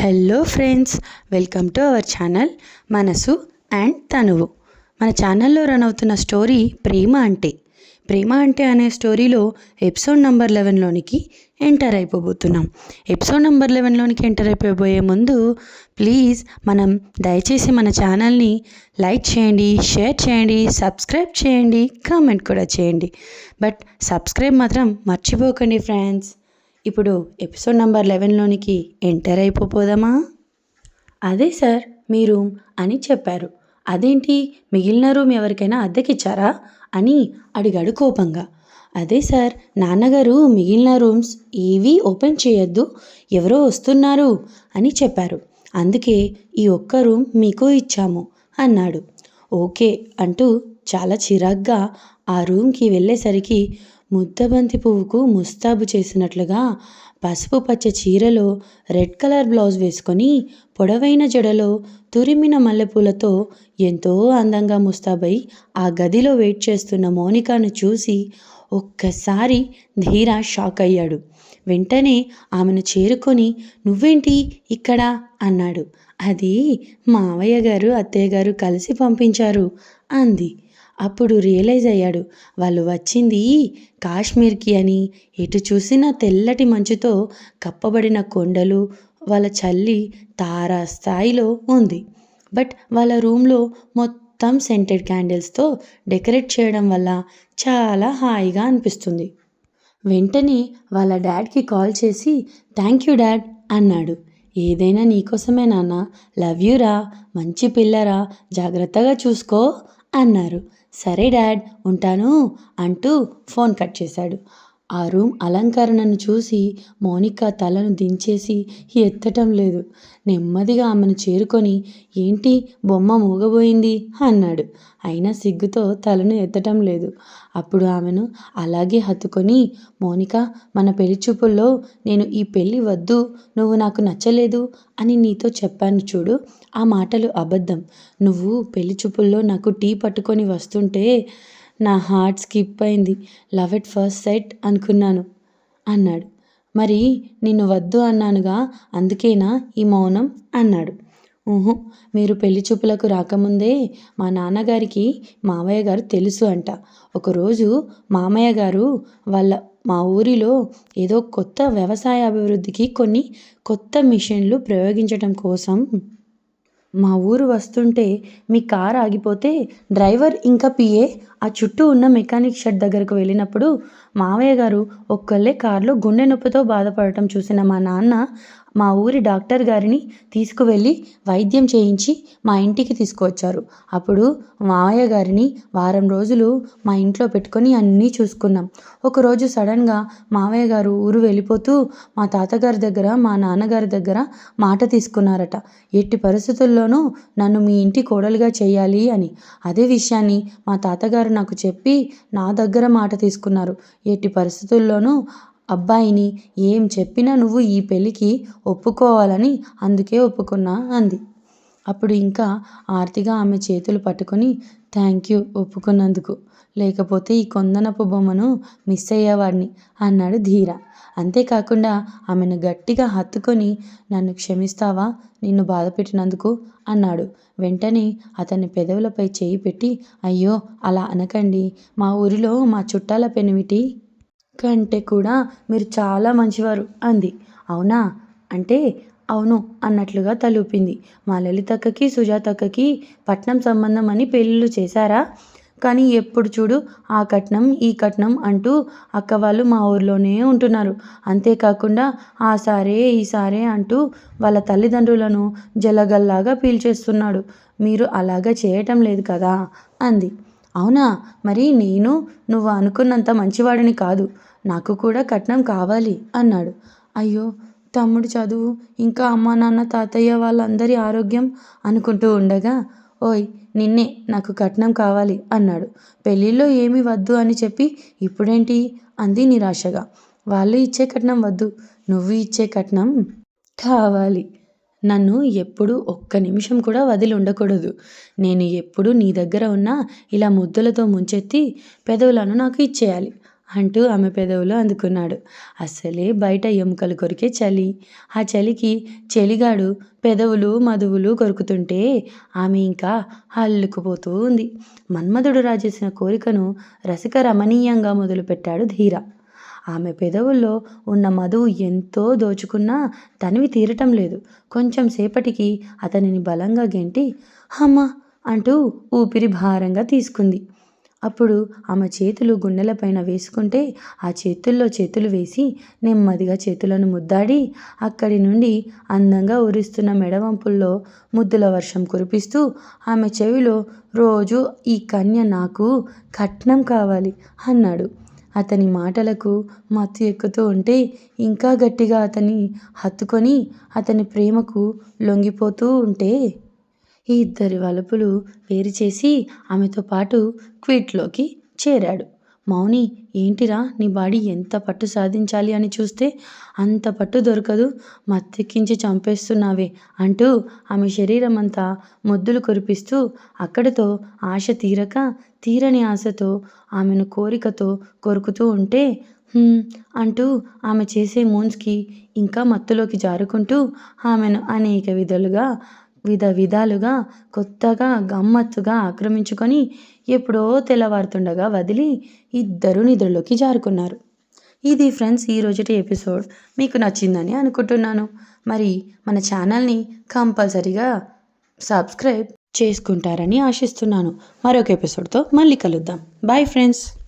Hello friends, welcome to our channel మనసు and తనువు. మన ఛానల్లో రన్ అవుతున్న స్టోరీ ప్రేమ అంటే అనే స్టోరీలో ఎపిసోడ్ నెంబర్ 11లోనికి ఎంటర్ అయిపోబోతున్నాం. ఎపిసోడ్ నెంబర్ 11లోనికి ఎంటర్ అయిపోబోయే ముందు ప్లీజ్ దయచేసి మన ఛానల్ని లైక్ చేయండి, షేర్ చేయండి, సబ్స్క్రైబ్ చేయండి, కామెంట్ కూడా చేయండి. బట్ సబ్స్క్రైబ్ మాత్రం మర్చిపోకండి ఫ్రెండ్స్. ఇప్పుడు ఎపిసోడ్ నెంబర్ 11లోనికి ఎంటర్ అయిపోదామా? అదే సార్ మీ రూమ్ అని చెప్పారు. అదేంటి, మిగిలిన రూమ్ ఎవరికైనా అద్దెకిచ్చారా అని అడిగాడు కోపంగా. అదే సార్, నాన్నగారు మిగిలిన రూమ్స్ ఏవీ ఓపెన్ చేయొద్దు, ఎవరో వస్తున్నారు అని చెప్పారు. అందుకే ఈ ఒక్క రూమ్ మీకు ఇచ్చాము అన్నాడు. ఓకే అంటూ చాలా చిరాగ్గా ఆ రూమ్కి వెళ్ళేసరికి ముద్దబంతి పువ్వుకు ముస్తాబు చేసినట్లుగా పసుపు పచ్చ చీరలో రెడ్ కలర్ బ్లౌజ్ వేసుకొని పొడవైన జడలో తురిమిన మల్లెపూలతో ఎంతో అందంగా ముస్తాబై ఆ గదిలో వెయిట్ చేస్తున్న మౌనికాను చూసి ఒక్కసారి ధీర షాక్ అయ్యాడు. వెంటనే ఆమెను చేరుకొని నువ్వేంటి ఇక్కడ అన్నాడు. అది మావయ్య గారు అత్తయ్య గారు కలిసి పంపించారు అంది. అప్పుడు రియలైజ్ అయ్యాడు, వాళ్ళు వచ్చింది కాశ్మీర్కి అని. ఎటు చూసినా తెల్లటి మంచుతో కప్పబడిన కొండలు, వాళ్ళ చల్లి తారా స్థాయిలో ఉంది. బట్ వాళ్ళ రూమ్లో మొత్తం సెంటెడ్ క్యాండిల్స్తో డెకరేట్ చేయడం వల్ల చాలా హాయిగా అనిపిస్తుంది. వెంటనే వాళ్ళ డాడ్కి కాల్ చేసి థ్యాంక్ యూ డాడ్ అన్నాడు. ఏదైనా నీకోసమే నాన్న, లవ్ యూ రా, మంచి పిల్లరా, జాగ్రత్తగా చూసుకో అన్నారు. సరే డాడ్ ఉంటాను అంటూ ఫోన్ కట్ చేశాడు. ఆ రూమ్ అలంకరణను చూసి మౌనిక తలను దించేసి ఎత్తటం లేదు. నెమ్మదిగా ఆమెను చేరుకొని ఏంటి బొమ్మ మూగబోయింది అన్నాడు. అయినా సిగ్గుతో తలను ఎత్తటం లేదు. అప్పుడు ఆమెను అలాగే హత్తుకొని మౌనిక, మన పెళ్లి చూపుల్లో నేను ఈ పెళ్ళి వద్దు, నువ్వు నాకు నచ్చలేదు అని నీతో చెప్పాను చూడు, ఆ మాటలు అబద్ధం. నువ్వు పెళ్లి చూపుల్లో నాకు టీ పట్టుకొని వస్తుంటే నా హార్ట్ స్కిప్ అయింది. లవ్ ఎట్ ఫస్ట్ సైట్ అనుకున్నాను అన్నాడు. మరి నిన్ను వద్దు అన్నానుగా, అందుకేనా ఈ మౌనం అన్నాడు. మీరు పెళ్లి చూపులకు రాకముందే మా నాన్నగారికి మావయ్య గారు తెలుసు అంట. ఒకరోజు మామయ్య గారు మా ఊరిలో ఏదో కొత్త వ్యవసాయ అభివృద్ధికి కొన్ని కొత్త మిషన్లు ప్రయోగించటం కోసం మా ఊరు వస్తుంటే మీ కారు ఆగిపోతే డ్రైవర్ ఇంకా పిఏ ఆ చుట్టూ ఉన్న మెకానిక్ షెడ్ దగ్గరకు వెళ్ళినప్పుడు మావయ్య గారు ఒక్కళ్ళే కారులో గుండె నొప్పితో బాధపడటం చూసిన మా నాన్న మా ఊరి డాక్టర్ గారిని తీసుకువెళ్ళి వైద్యం చేయించి మా ఇంటికి తీసుకువచ్చారు. అప్పుడు మావయ్య గారిని వారం రోజులు మా ఇంట్లో పెట్టుకొని అన్నీ చూసుకున్నాం. ఒకరోజు సడన్గా మావయ్య గారు ఊరు వెళ్ళిపోతూ మా తాతగారి దగ్గర మా నాన్నగారి దగ్గర మాట తీసుకున్నారట, ఎట్టి పరిస్థితుల్లోనూ నన్ను మీ ఇంటి కోడలుగా చేయాలి అని. అదే విషయాన్ని మా తాతగారు నాకు చెప్పి నా దగ్గర మాట తీసుకున్నారు. ఎట్టి పరిస్థితుల్లోనూ అబ్బాయిని ఏం చెప్పినా నువ్వు ఈ పెళ్ళికి ఒప్పుకోవాలని, అందుకే ఒప్పుకున్నా అంది. అప్పుడు ఇంకా ఆర్తిగా ఆమె చేతులు పట్టుకొని థ్యాంక్ యూ ఒప్పుకున్నందుకు, లేకపోతే ఈ కొందనపు బొమ్మను మిస్ అయ్యేవాడిని అన్నాడు ధీర. అంతేకాకుండా ఆమెను గట్టిగా హత్తుకొని నన్ను క్షమిస్తావా నిన్ను బాధ పెట్టినందుకు అన్నాడు. వెంటనే అతని పెదవులపై చేయి పెట్టి అయ్యో అలా అనకండి, మా ఊరిలో మా చుట్టాల పెనిమిటి కంటే కూడా మీరు చాలా మంచివారు అంది. అవునా అంటే అవును అన్నట్లుగా తలూపింది. మా లలితక్కకి సుజాతక్కకి పట్నం సంబంధం అని పెళ్ళిళ్ళు చేశారా? కానీ ఎప్పుడు చూడు ఆ కట్నం ఈ కట్నం అంటూ అక్క వాళ్ళు మా ఊర్లోనే ఉంటున్నారు. అంతేకాకుండా ఆ సారే ఈ సారే అంటూ వాళ్ళ తల్లిదండ్రులను జలగల్లాగా పీల్చేస్తున్నాడు. మీరు అలాగా చేయటం లేదు కదా అంది. అవునా, మరి నువ్వు అనుకున్నంత మంచివాడిని కాదు, నాకు కూడా కట్నం కావాలి అన్నాడు. అయ్యో తమ్ముడు చదువు, ఇంకా అమ్మా నాన్న తాతయ్య వాళ్ళందరి ఆరోగ్యం అనుకుంటూ ఉండగా ఓయ్ నిన్నే నాకు కట్నం కావాలి అన్నాడు. పెళ్ళిళ్ళో ఏమీ వద్దు అని చెప్పి ఇప్పుడేంటి అంది నిరాశగా. వాళ్ళు ఇచ్చే కట్నం వద్దు, నువ్వు ఇచ్చే కట్నం కావాలి. నన్ను ఎప్పుడు ఒక్క నిమిషం కూడా వదిలి ఉండకూడదు. నేను ఎప్పుడు నీ దగ్గర ఉన్నా ఇలా ముద్దులతో ముంచెత్తి పెదవులను నాకు ఇచ్చేయాలి అంటూ ఆమె పెదవులు అందుకున్నాడు. అస్సలే బయట ఎముకలు కొరికే చలి. ఆ చలికి చలిగాడు పెదవులు మధువులు కొరుకుతుంటే ఆమె ఇంకా అల్లుకుపోతూ ఉంది. మన్మధుడు రాజేసిన కోరికను రసిక రమణీయంగా మొదలుపెట్టాడు ధీర. ఆమె పెదవుల్లో ఉన్న మధువు ఎంతో దోచుకున్నా తనివి తీరటం లేదు. కొంచెం సేపటికి అతనిని బలంగా గెంటి హమ్మ అంటూ ఊపిరి భారంగా తీసుకుంది. అప్పుడు ఆమె చేతులు గుండెలపైన వేసుకుంటే ఆ చేతుల్లో చేతులు వేసి నెమ్మదిగా చేతులను ముద్దాడి అక్కడి నుండి అందంగా ఊరిస్తున్న మెడవంపుల్లో ముద్దుల వర్షం కురిపిస్తూ ఆమె చెవిలో రోజు ఈ కన్య నాకు కట్నం కావాలి అన్నాడు. అతని మాటలకు మత్తు ఎక్కుతూ ఉంటే ఇంకా గట్టిగా అతన్ని హత్తుకొని అతని ప్రేమకు లొంగిపోతూ ఉంటే ఈ ఇద్దరి వలుపులు వేరు చేసి ఆమెతో పాటు క్విట్లోకి చేరాడు. మౌని, ఏంటిరా నీ బాడీ ఎంత పట్టు సాధించాలి అని చూస్తే అంత పట్టు దొరకదు, మత్తెక్కించి చంపేస్తున్నావే అంటూ ఆమె శరీరం అంతా ముద్దులు కురిపిస్తూ అక్కడితో ఆశ తీరక తీరని ఆశతో ఆమెను కోరికతో కొరుకుతూ ఉంటే అంటూ ఆమె చేసే మూన్స్కి ఇంకా మత్తులోకి జారుకుంటూ ఆమెను అనేక విధాలుగా కొత్తగా గమ్మత్తుగా ఆక్రమించుకొని ఎప్పుడో తెల్లవారుతుండగా వదిలి ఇద్దరు నిద్రలోకి జారుకున్నారు. ఇది ఫ్రెండ్స్ ఈ రోజుటి ఎపిసోడ్. మీకు నచ్చిందని అనుకుంటున్నాను. మరి మన ఛానల్ని కంపల్సరీగా సబ్స్క్రైబ్ చేసుకుంటారని ఆశిస్తున్నాను. మరొక ఎపిసోడ్తో మళ్ళీ కలుద్దాం. Bye friends.